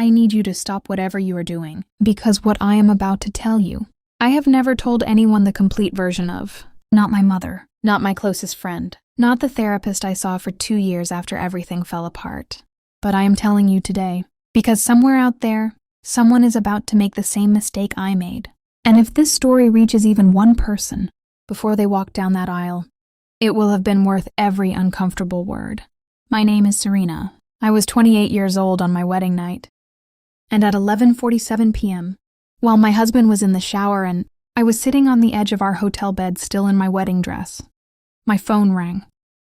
I need you to stop whatever you are doing, because what I am about to tell you, I have never told anyone the complete version of. Not my mother, not my closest friend, not the therapist I saw for 2 years after everything fell apart. But I am telling you today, because somewhere out there, someone is about to make the same mistake I made. And if this story reaches even one person before they walk down that aisle, it will have been worth every uncomfortable word. My name is Serena. I was 28 years old on my wedding night. And at 11:47 p.m., while my husband was in the shower and I was sitting on the edge of our hotel bed still in my wedding dress, my phone rang.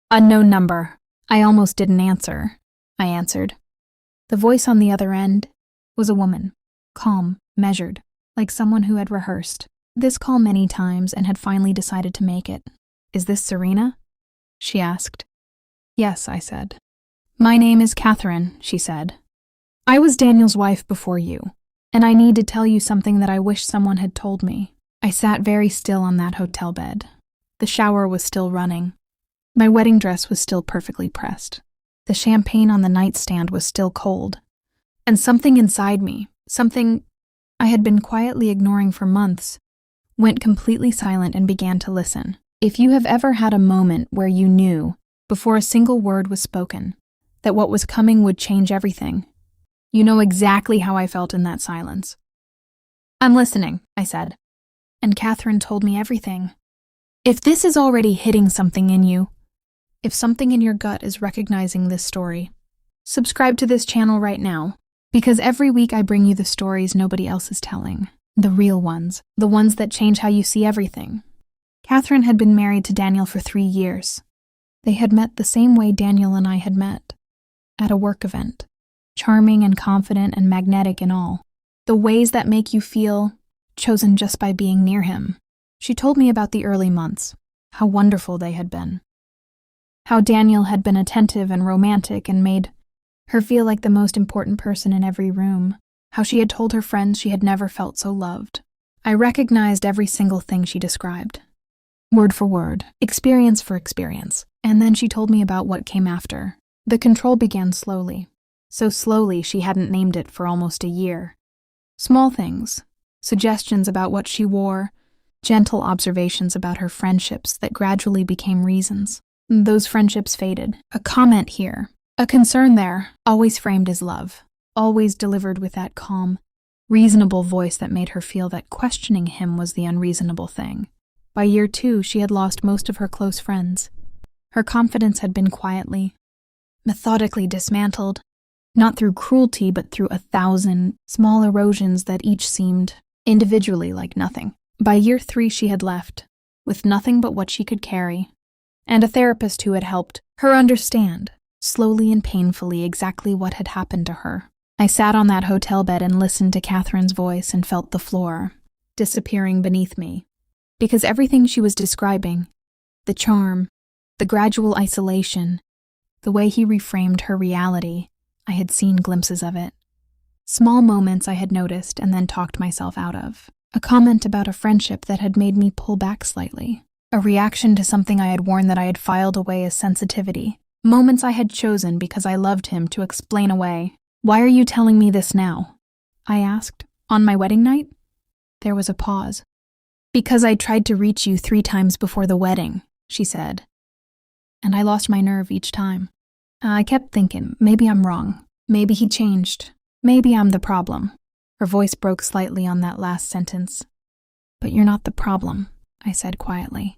Unknown number. I almost didn't answer. I answered. The voice on the other end was a woman, calm, measured, like someone who had rehearsed this call many times and had finally decided to make it. Is this Serena? She asked. Yes, I said. My name is Catherine, she said. I was Daniel's wife before you, and I need to tell you something that I wish someone had told me. I sat very still on that hotel bed. The shower was still running. My wedding dress was still perfectly pressed. The champagne on the nightstand was still cold. And something inside me, something I had been quietly ignoring for months, went completely silent and began to listen. If you have ever had a moment where you knew, before a single word was spoken, that what was coming would change everything, you know exactly how I felt in that silence. I'm listening, I said. And Catherine told me everything. If this is already hitting something in you, if something in your gut is recognizing this story, subscribe to this channel right now, because every week I bring you the stories nobody else is telling. The real ones, the ones that change how you see everything. Catherine had been married to Daniel for 3 years. They had met the same way Daniel and I had met, at a work event. Charming and confident and magnetic in all. The ways that make you feel chosen just by being near him. She told me about the early months, how wonderful they had been. How Daniel had been attentive and romantic and made her feel like the most important person in every room. How she had told her friends she had never felt so loved. I recognized every single thing she described. Word for word, experience for experience. And then she told me about what came after. The control began slowly. So slowly she hadn't named it for almost a year. Small things, suggestions about what she wore, gentle observations about her friendships that gradually became reasons. Those friendships faded. A comment here, a concern there, always framed as love, always delivered with that calm, reasonable voice that made her feel that questioning him was the unreasonable thing. By year 2, she had lost most of her close friends. Her confidence had been quietly, methodically dismantled. Not through cruelty, but through 1,000 small erosions that each seemed, individually, like nothing. By year 3, she had left, with nothing but what she could carry, and a therapist who had helped her understand, slowly and painfully, exactly what had happened to her. I sat on that hotel bed and listened to Catherine's voice and felt the floor disappearing beneath me, because everything she was describing, the charm, the gradual isolation, the way he reframed her reality, I had seen glimpses of it. Small moments I had noticed and then talked myself out of. A comment about a friendship that had made me pull back slightly. A reaction to something I had worn that I had filed away as sensitivity. Moments I had chosen because I loved him to explain away. Why are you telling me this now? I asked. On my wedding night? There was a pause. Because I tried to reach you 3 times before the wedding, she said. And I lost my nerve each time. I kept thinking, maybe I'm wrong. Maybe he changed. Maybe I'm the problem. Her voice broke slightly on that last sentence. But you're not the problem, I said quietly.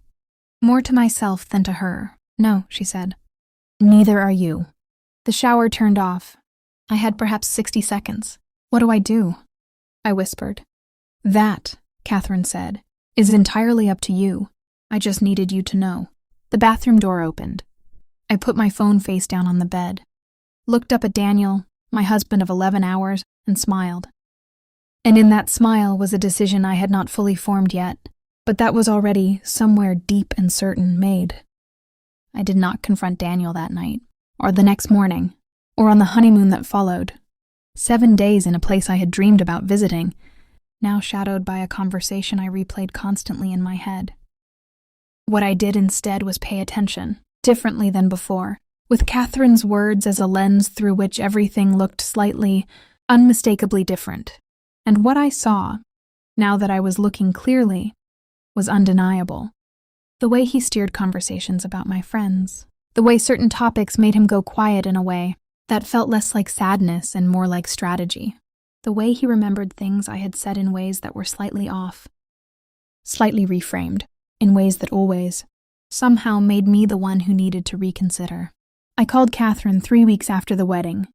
More to myself than to her. No, she said. Neither are you. The shower turned off. I had perhaps 60 seconds. What do I do? I whispered. That, Catherine said, is entirely up to you. I just needed you to know. The bathroom door opened. I put my phone face down on the bed, looked up at Daniel, my husband of 11 hours, and smiled. And in that smile was a decision I had not fully formed yet, but that was already, somewhere deep and certain, made. I did not confront Daniel that night, or the next morning, or on the honeymoon that followed. 7 days in a place I had dreamed about visiting, now shadowed by a conversation I replayed constantly in my head. What I did instead was pay attention, differently than before, with Catherine's words as a lens through which everything looked slightly, unmistakably different. And what I saw, now that I was looking clearly, was undeniable. The way he steered conversations about my friends, the way certain topics made him go quiet in a way that felt less like sadness and more like strategy, the way he remembered things I had said in ways that were slightly off, slightly reframed, in ways that always, somehow made me the one who needed to reconsider. I called Catherine 3 weeks after the wedding.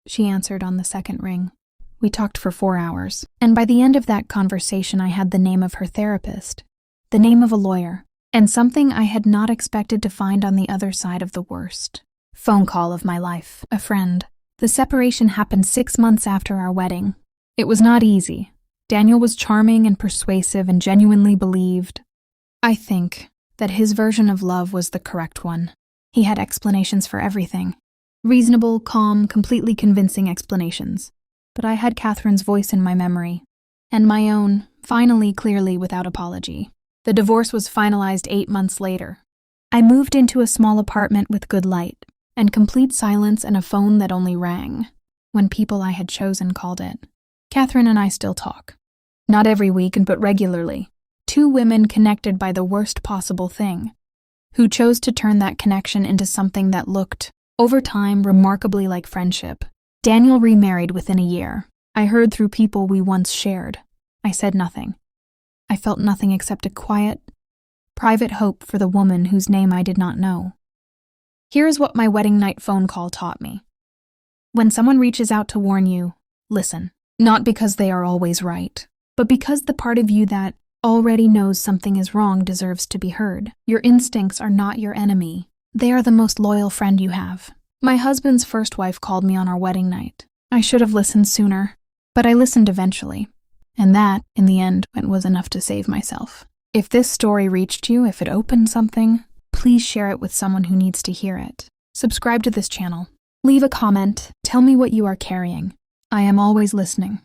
She answered on the second ring. We talked for 4 hours, and by the end of that conversation I had the name of her therapist, the name of a lawyer, and something I had not expected to find on the other side of the worst phone call of my life, a friend. The separation happened 6 months after our wedding. It was not easy. Daniel was charming and persuasive and genuinely believed, I think, that his version of love was the correct one. He had explanations for everything. Reasonable, calm, completely convincing explanations. But I had Catherine's voice in my memory, and my own, finally clearly without apology. The divorce was finalized 8 months later. I moved into a small apartment with good light, and complete silence and a phone that only rang when people I had chosen called it. Catherine and I still talk. Not every week, but regularly. 2 women connected by the worst possible thing, who chose to turn that connection into something that looked, over time, remarkably like friendship. Daniel remarried within a year. I heard through people we once shared. I said nothing. I felt nothing except a quiet, private hope for the woman whose name I did not know. Here is what my wedding night phone call taught me. When someone reaches out to warn you, listen. Not because they are always right, but because the part of you that already knows something is wrong deserves to be heard. Your instincts are not your enemy. They are the most loyal friend you have. My husband's first wife called me on our wedding night. I should have listened sooner, but I listened eventually. And that, in the end, was enough to save myself. If this story reached you, if it opened something, please share it with someone who needs to hear it. Subscribe to this channel. Leave a comment. Tell me what you are carrying. I am always listening.